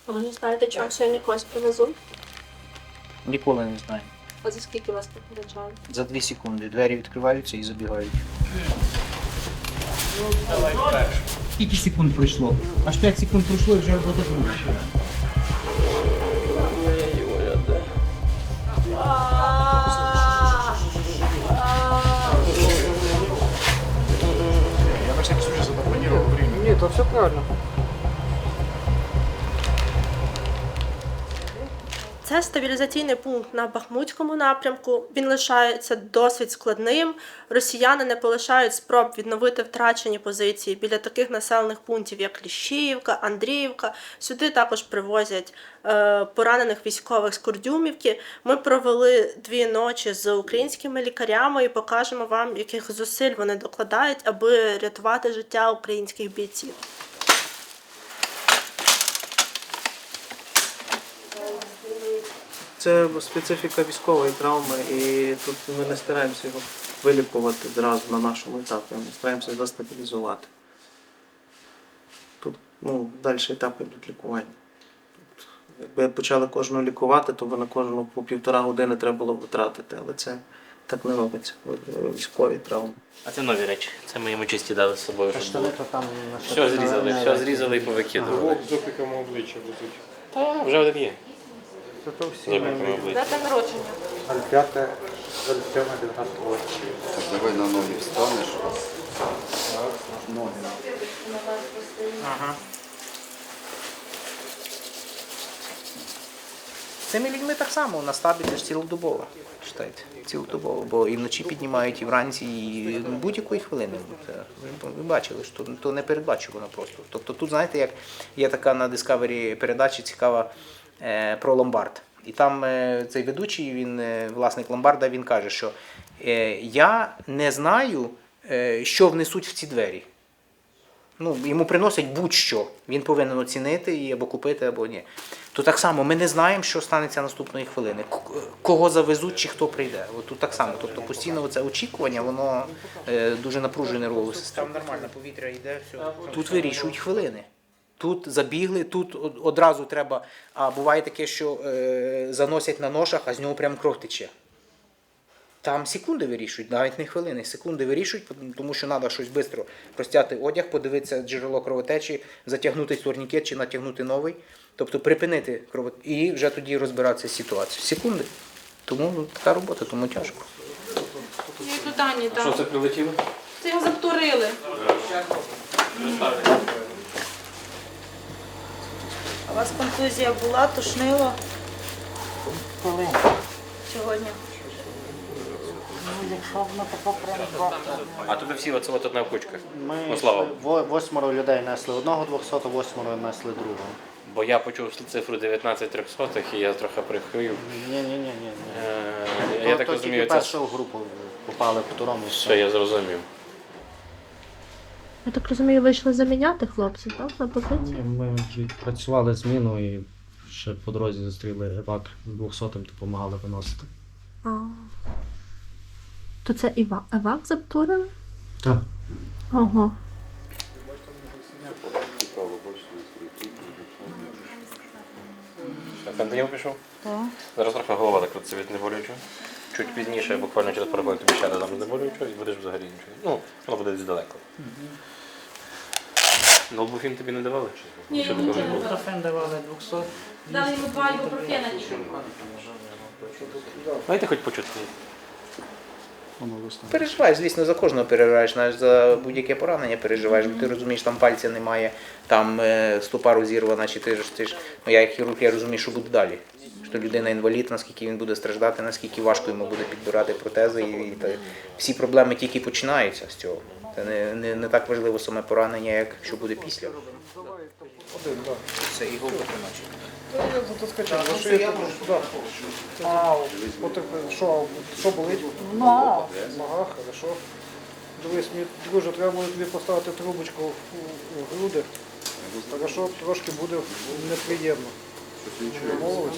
А ви не знаєте, чому сьогодні когось привезуть? Ніколи не знаю. А за скільки вас попереджали? За 2 секунди двері відкриваються і забігають. Скільки секунд пройшло? Аж 5 секунд пройшло і вже робота друга. Я на всякий случай запланировал время. Нет, это все правильно. Це стабілізаційний пункт на Бахмутському напрямку. Він лишається досить складним. Росіяни не полишають спроб відновити втрачені позиції біля таких населених пунктів, як Кліщіївка, Андріївка. Сюди також привозять поранених військових з Курдюмівки. Ми провели 2 ночі з українськими лікарями і покажемо вам, яких зусиль вони докладають, аби рятувати життя українських бійців. Це специфіка військової травми, і тут ми не стараємося його вилікувати одразу на нашому етапі, ми стараємося застабілізувати. Тут далі етапи йдуть лікування. Якби почали кожного лікувати, то на кожну по 1,5 години треба було витратити, але це так не робиться військові травми. А це нові речі. Це ми йому чисті дали з собою. щоб було. там Все зрізали і повикидували. З опіком обличчя везуть. Та вже один є. Зато З опіком обличчя. Дата народження. 05, 19 року. Так, давай на ноги встанеш. Ноги. Ага. З цими людьми так само, на штабі теж цілодобово. Читайте, цілодобово, бо і вночі піднімають, і вранці, і будь-якої хвилини. Ви бачили, що то не передбачувано просто. Тобто тут, знаєте, як є така на Discovery передача цікава про ломбард. І там цей ведучий, він власник ломбарда, він каже, що я не знаю, що внесуть в ці двері. Йому приносять будь-що. Він повинен оцінити і або купити, або ні. То так само ми не знаємо, що станеться наступної хвилини. Кого завезуть чи хто прийде. От тут так само. Тобто постійно це очікування, воно дуже напружує нервову систему. Там нормально повітря йде, все. Тут вирішують хвилини. Тут забігли, тут одразу треба, а буває таке, що заносять на ношах, а з нього прям кров тече. Там секунди вирішують, навіть не хвилини, секунди вирішують, тому що треба щось швидко простяти одяг, подивитися джерело кровотечі, затягнути турнікет чи натягнути новий. Тобто припинити кровотечу і вже тоді розбиратися з ситуацією. Секунди. Тому така робота, тому тяжко. Є питання, Що це прилетіло? Це його затурили. У вас контузія була, тошнило? Коли? Сьогодні. Якщо воно тако прям А тут всі оце одна кучка. Ми Слава. 8 людей несли одного 200, 8 несли другого. Бо я почув цифру 19 300 і я трохи прихилив. Ні. Я так розумію, тільки це першу групу попали в второму. все, я зрозумів. Я так розумію, вийшли заміняти хлопців, так, на позиції? Ми відпрацювали зміну і ще по дорозі зустріли евак 200-м, допомагали виносити. То це евак затурили? Так. Ага. Фентаніл пішов? Так. Зараз трохи голова так крутиться від знеболюючого. Чуть пізніше, буквально через пару хвилин тобі ще додам знеболюючого і будеш взагалі нічого. Воно буде десь далеко. Нолбуфін тобі не давали? Ні, Нічого нічого такого не не було? давали. давали 200. Дали йому 2 ібупрофена. Знаєте, хоч почути? Переживаєш, звісно, за кожного переживаєш, навіть за будь-яке поранення переживаєш, бо ти розумієш, там пальця немає, там стопа розірвана, чи ти ж. Я як хірург, я розумію, що буде далі. Що людина інвалід, наскільки він буде страждати, наскільки важко йому буде підбирати протези. І всі проблеми тільки починаються з цього. Це не так важливо саме поранення, як що буде після. Це і голову наче. Що болить? Нога, хорошо. Дивись, мені дуже треба буде тобі поставити трубочку в груди. Хорошо, трошки буде неприємно. Домовились?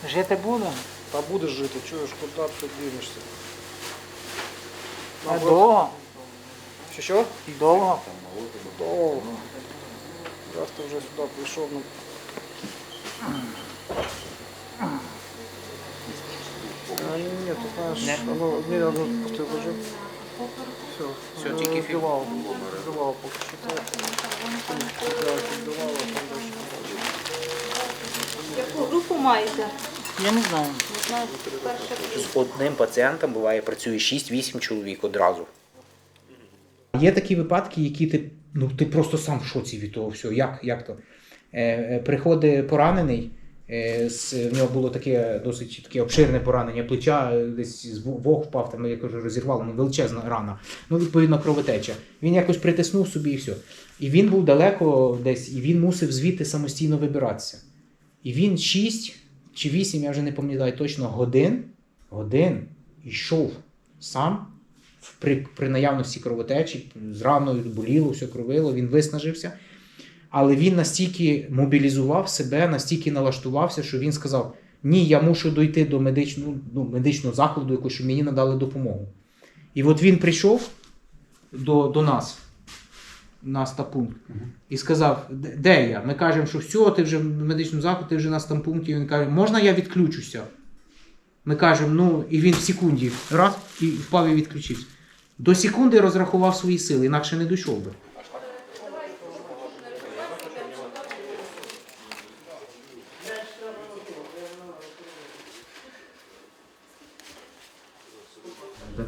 Жити будемо? Та будеш жити, чуєш, куди ти дінешся? Довго? Що? Довго? Довго. Раз ти вже сюди прийшов, ну. А, ні, ти знаєш, ну, ні, ну, пусти, лежи. Все, тільки фільм. Вбивало поки що так. Вбивало, там далі. Яку групу маєте? Я не знаю. Не знаю, перше. З одним пацієнтом буває працює 6-8 чоловік одразу. Є такі випадки, які ти просто сам в шоці від того всього. Як то? Приходить поранений, в нього було таке досить таке обширне поранення плеча, десь з вог впав, там, я кажу, розірвало, величезна рана. Ну, відповідно, кровотеча. Він якось притиснув собі і все. І він був далеко десь, і він мусив звідти самостійно вибиратися. І він 6 чи 8, я вже не пам'ятаю точно, годин йшов сам при наявності кровотечі, з раною боліло, все кровило, він виснажився. Але він настільки мобілізував себе, настільки налаштувався, що він сказав, ні, я мушу дойти до медичного закладу, якось, щоб мені надали допомогу. І от він прийшов до нас на пункт, і сказав, де я? Ми кажемо, що все, ти вже в медичному закладі, ти вже на стампункті. Він каже, можна я відключуся? Ми кажемо, ну, і він в секунді раз, і впав і відключився. До секунди розрахував свої сили, інакше не дійшов би.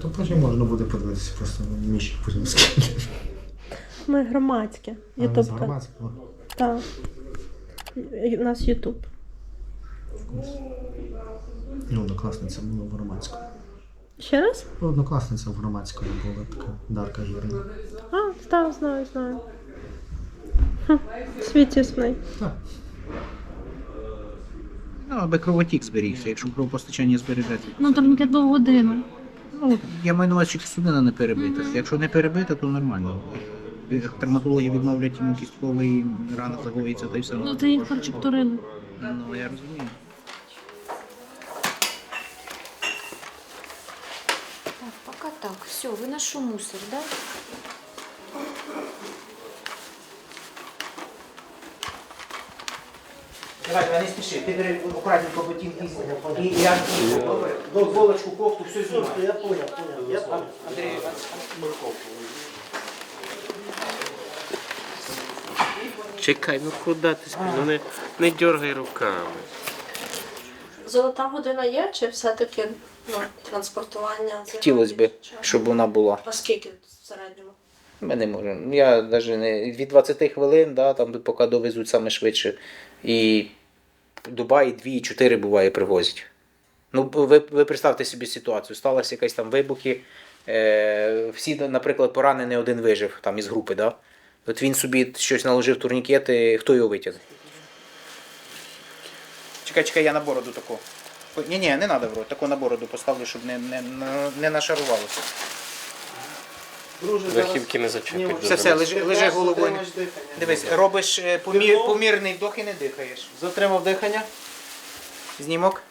То потім можна буде подивитися просто міщик потім скільки. Ми громадське. Ютуб. Так. У нас Ютуб. Однокласниця була в громадському. Ще раз? Однокласниця в громадському була така Дарка Жирина. А, так, знаю. Світ тісний. Ну, аби кровотік зберігся, якщо кровопостачання збережеться. Ну, турнікет був годину. Ну, я маю на увазі, що судина не перебита. Якщо не перебита, то нормально. Травматологи відновлять йому кістковий, рана загоїться, та й все. Ну, ти їх прочекторили. Ну, я розумію. Так, пока так. Все, выношу мусор, да? Давай, не спіши, ти бери акуратненько ботинки і я голочку, кофту, все знімай. Я понял. Андрій, Чекай, ну куди ти спиш? Ну не дергай руками. Золота година є, чи все-таки транспортування? хотілося б, щоб вона була. А скільки в середньому? Ми не можемо. Я навіть не від 20 хвилин, да, там поки довезуть саме швидше. І Дубаї 2-4 буває привозять. Ну, ви представте собі ситуацію. Сталося якісь там вибухи. Всі, наприклад, поранений один вижив там із групи. Да? От він собі щось наложив турнікети, хто його витягне? Чекай, я на бороду таку. Ні, не треба в рот, таку на бороду поставлю, щоб не нашарувалося. Верхівки не зачепить. Все, лежи головою. Дивись, робиш помірний вдох і не дихаєш. Затримав дихання. Знімок.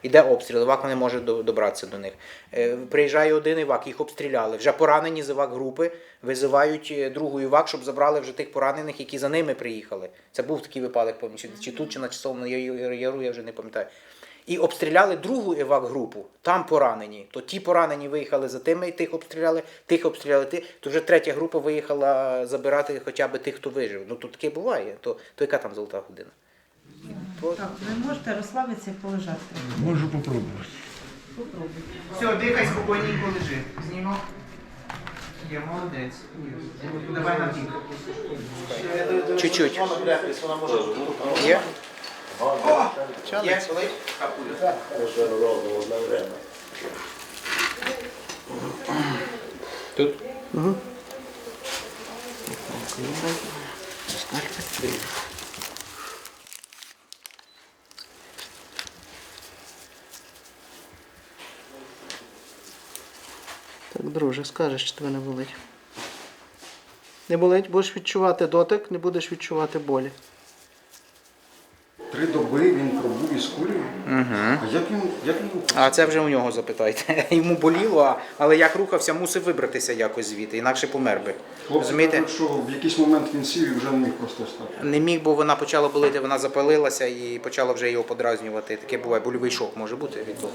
Іде обстріл, івак не може добратися до них. Приїжджає один івак, їх обстріляли. Вже поранені з івак-групи, визивають другу івак, щоб забрали вже тих поранених, які за ними приїхали. Це був такий випадок, чи тут, чи на Часовому Яру, я вже не пам'ятаю. І обстріляли другу івак-групу, там поранені. То ті поранені виїхали за тими, тих обстріляли, то вже третя група виїхала забирати хоча б тих, хто вижив. Ну, то таке буває, то яка там золота година? Так, ви можете розслабитися і полежати. Можу попробувати. Все, дихай спокійненько, лежи. Знімок. Є, молодець. Давай на бік. Чуть-чуть. Є? Є, болить? Капуля. Тут? Угу. Так, друже, скажеш, що тебе не болить. Не болить, будеш відчувати дотик, не будеш відчувати болі. 3 доби він пробув із кулею. А як він А це вже у нього запитайте. Йому боліло, але як рухався, мусив вибратися якось звідти, інакше помер би. хлопці Розумієте? кажуть, що в якийсь момент він сів і вже не міг просто встати. Не міг, бо вона почала боліти, вона запалилася і почала вже його подразнювати. Таке буває, больовий шок може бути від того.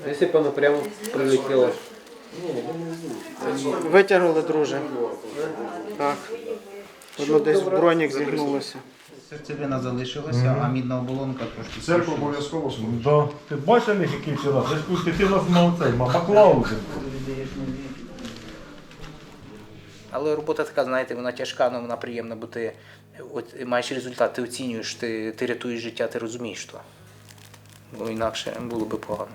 Десь, певно, прямо прилетіло. Витягнули, друже. Так. Воно десь в бронік зігнулося. Серцевина залишилася, а мідна оболонка трошки. Церкву обов'язково служить. Да. Ти бачив, який вчора? Ти ж тут ти у нас мав цей, Маклаузен. Але робота така, знаєте, вона тяжка, але вона приємна, бо ти от, маєш результат, ти оцінюєш, ти рятуєш життя, ти розумієш то. Бо інакше було би погано.